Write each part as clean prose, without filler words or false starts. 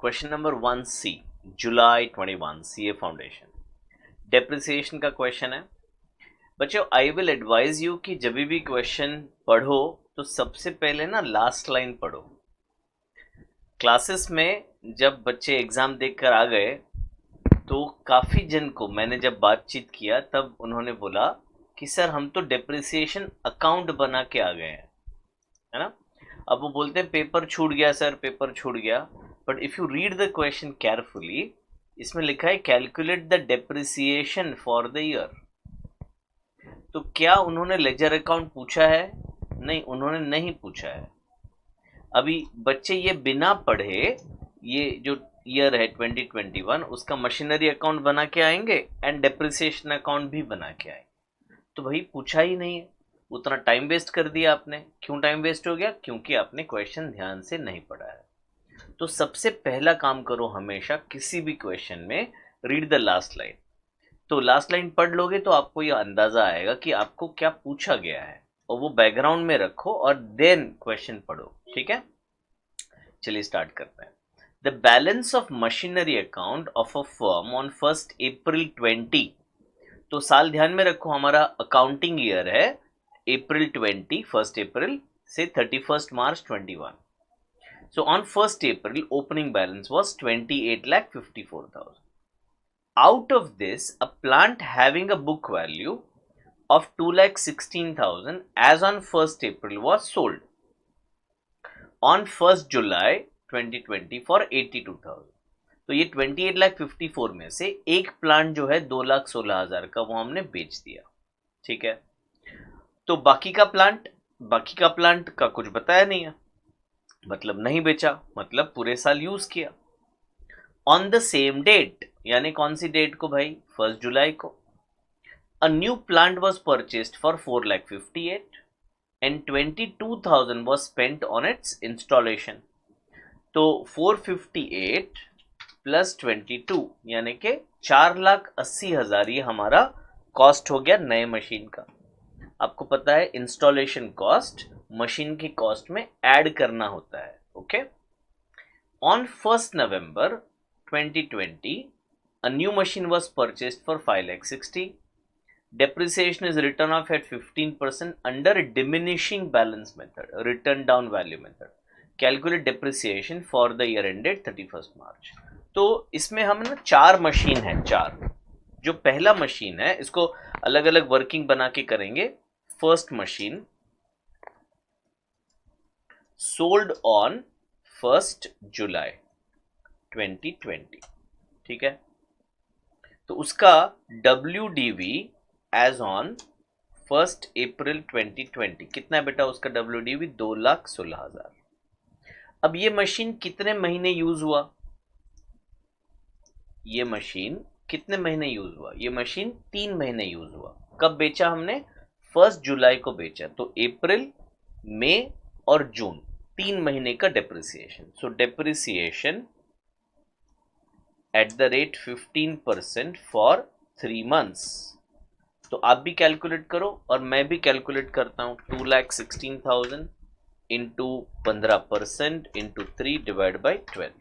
Question number 1C, जुलाई 21, CA foundation, depreciation का question है। बच्चों, आई विल एडवाइज यू कि जब भी क्वेश्चन पढ़ो तो सबसे पहले ना लास्ट लाइन पढ़ो। क्लासेस में जब बच्चे एग्जाम देकर आ गए तो काफी जन को मैंने जब बातचीत किया तब उन्होंने बोला कि सर हम तो डेप्रिसिएशन अकाउंट बना के आ गए हैं, है ना। अब वो बोलते हैं पेपर छूट गया सर, पेपर छूट गया, but if you read the question carefully, इसमें लिखा है calculate the depreciation for the year. तो क्या उन्होंने लेजर अकाउंट पूछा है? नहीं, उन्होंने नहीं पूछा है। अभी बच्चे ये बिना पढ़े ये जो ईयर है 2021 उसका मशीनरी अकाउंट बना के आएंगे एंड डेप्रिसिएशन अकाउंट भी बना के आएंगे। तो भाई पूछा ही नहीं है, उतना टाइम वेस्ट कर दिया आपने। क्यों टाइम वेस्ट हो गया? क्योंकि आपने क्वेश्चन ध्यान से नहीं पढ़ा है। तो सबसे पहला काम करो हमेशा किसी भी क्वेश्चन में, रीड द लास्ट लाइन। तो लास्ट लाइन पढ़ लोगे तो आपको यह अंदाजा आएगा कि आपको क्या पूछा गया है, और वो बैकग्राउंड में रखो और देन क्वेश्चन पढ़ो। ठीक है, चलिए स्टार्ट करते हैं। The balance of machinery account of a firm on 1 अप्रैल 20। तो साल ध्यान में रखो, हमारा अकाउंटिंग ईयर है अप्रैल 20, 1 अप्रैल से 31 मार्च 21। So on 1st April, opening balance was 28,54,000. Out of this, a plant having a book value of 2,16,000 as on 1st April was sold on 1st July 2020 for 82,000. तो ये 28,54,000 में से एक प्लांट जो है 2,16,000 का वो हमने बेच दिया। ठीक है, तो बाकी का प्लांट का कुछ बताया नहीं है, मतलब नहीं बेचा, मतलब पूरे साल यूज किया। ऑन द सेम डेट, यानी कौन सी डेट को भाई? 1 जुलाई को। A new plant was purchased for 4,58,000 and 22,000 was spent on it's installation. तो 458 प्लस 22 यानी कि 4,80,000 ये हमारा कॉस्ट हो गया नए मशीन का। आपको पता है इंस्टॉलेशन कॉस्ट मशीन की कॉस्ट में ऐड करना होता है। Okay, on 1 November 2020 a new machine was purchased for 5,60,000. Depreciation is written off at 15% under diminishing balance method, written down value method. Calculate depreciation for the year ended 31st March. तो इसमें हम ना 4 machine है, 4। जो पहला machine है इसको अलग अलग वर्किंग बना के करेंगे। फर्स्ट मशीन सोल्ड ऑन 1 जुलाई 2020। ठीक है, तो उसका WDV एज ऑन 1 अप्रैल 2020 कितना है बेटा? उसका WDV 2,16,000। अब ये मशीन कितने महीने यूज हुआ? ये मशीन कितने महीने यूज हुआ? ये मशीन 3 महीने यूज हुआ। कब बेचा हमने? 1 जुलाई को बेचा। तो अप्रैल, मई और जून, 3 महीने का depreciation. So depreciation eight the rate 15% for 3 months. तो आप भी कैलकुलेट करो और मैं भी कैलकुलेट करता हूं। 2,16,000 इंटू 15% इंटू 3 डिवाइड बाई 12,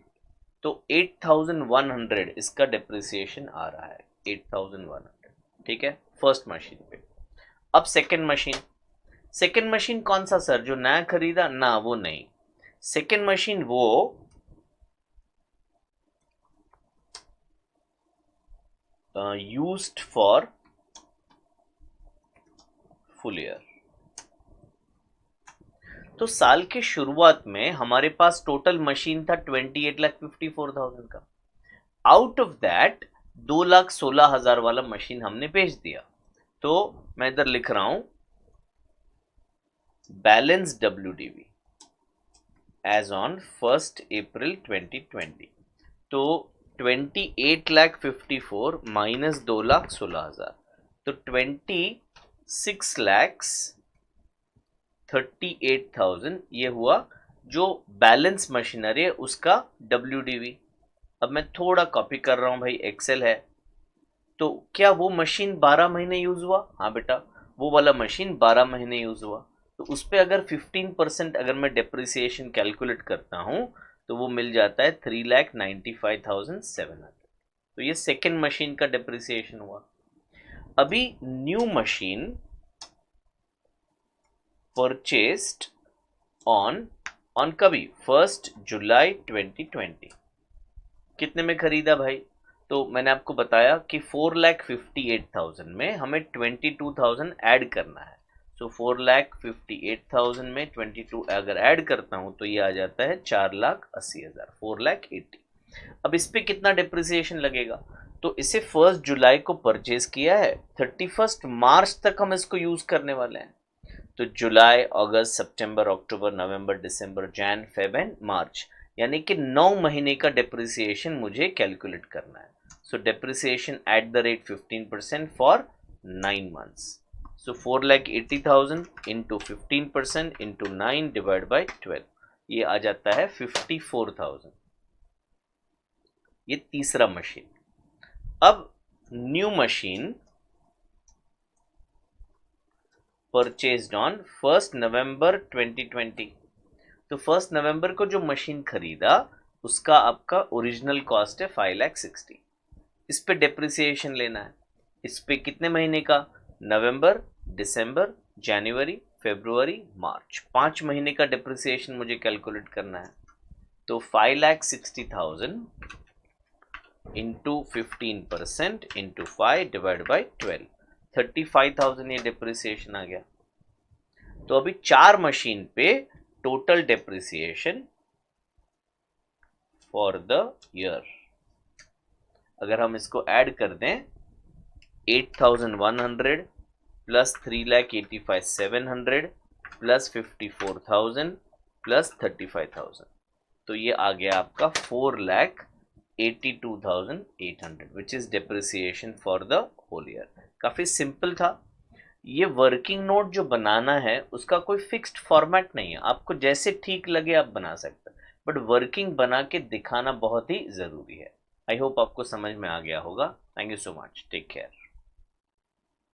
तो 8,100 इसका डेप्रिसिएशन आ रहा है, 8,100। ठीक है, फर्स्ट मशीन पे। अब सेकेंड मशीन कौन सा सर? जो नया खरीदा ना, वो नहीं। सेकेंड मशीन वो यूज्ड फॉर फुल ईयर। तो साल के शुरुआत में हमारे पास टोटल मशीन था 28,54,000 का। आउट ऑफ दैट 2,16,000 वाला मशीन हमने बेच दिया। तो मैं इधर लिख रहा हूं बैलेंस WDV एज ऑन 1 अप्रैल 2020। तो 28,54,000 माइनस 2,16,000, तो 26,38,000 ये हुआ जो बैलेंस मशीनरी है उसका WDV। अब मैं थोड़ा कॉपी कर रहा हूं भाई, एक्सेल है। तो क्या वो मशीन 12 महीने यूज हुआ? हाँ बेटा, वो वाला मशीन 12 महीने यूज हुआ। तो उस पर अगर 15% अगर मैं डेप्रिसिएशन कैलकुलेट करता हूं तो वो मिल जाता है 3,95,700। तो ये सेकेंड मशीन का डिप्रिसिएशन हुआ। अभी न्यू मशीन परचेस्ड ऑन कभी 1 जुलाई 2020, कितने में खरीदा भाई? तो मैंने आपको बताया कि 4,58,000 में हमें 22,000 ऐड करना है। सो 4,58,000 में 22 अगर ऐड करता हूं तो ये आ जाता है 4,80,000, 4,80,000। अब इस पे कितना डिप्रिसिएशन लगेगा? तो इसे 1 जुलाई को परचेज किया है, 31 मार्च तक हम इसको यूज करने वाले हैं। तो जुलाई, अगस्त, सितंबर, अक्टूबर, नवंबर, दिसंबर, जैन, फेब एंड मार्च, यानी कि 9 महीने का डिप्रिसिएशन मुझे कैलकुलेट करना है। So depreciation at the rate 15% for 9 months. So 4,80,000 into 15% into 9 divide by 12, ये आ जाता है 54,000। ये तीसरा मशीन। अब न्यू मशीन परचेज्ड ऑन 1 नवंबर 2020। तो 1 नवंबर को जो मशीन खरीदा उसका आपका ओरिजिनल कॉस्ट है 5,60,000। इस पे डिप्रिसिएशन लेना है। इस पे कितने महीने का? नवंबर, दिसंबर, जनवरी, फरवरी, मार्च, 5 महीने का डिप्रिसिएशन मुझे कैलकुलेट करना है। तो 5,60,000 इंटू 15% इंटू 5 डिवाइड बाई 12, 35,000 ये डिप्रिसिएशन आ गया। तो अभी 4 मशीन पे total depreciation for the year, अगर हम इसको ऐड कर दें 8,100 प्लस 3,85,700 प्लस 54,000 प्लस 35,000, तो ये आ गया आपका 4,82,800 which is depreciation for the whole year. काफी सिंपल था। ये वर्किंग नोट जो बनाना है उसका कोई फिक्स्ड फॉर्मेट नहीं है, आपको जैसे ठीक लगे आप बना सकते हैं, बट वर्किंग बना के दिखाना बहुत ही जरूरी है। आई होप आपको समझ में आ गया होगा। Thank you so much, take care.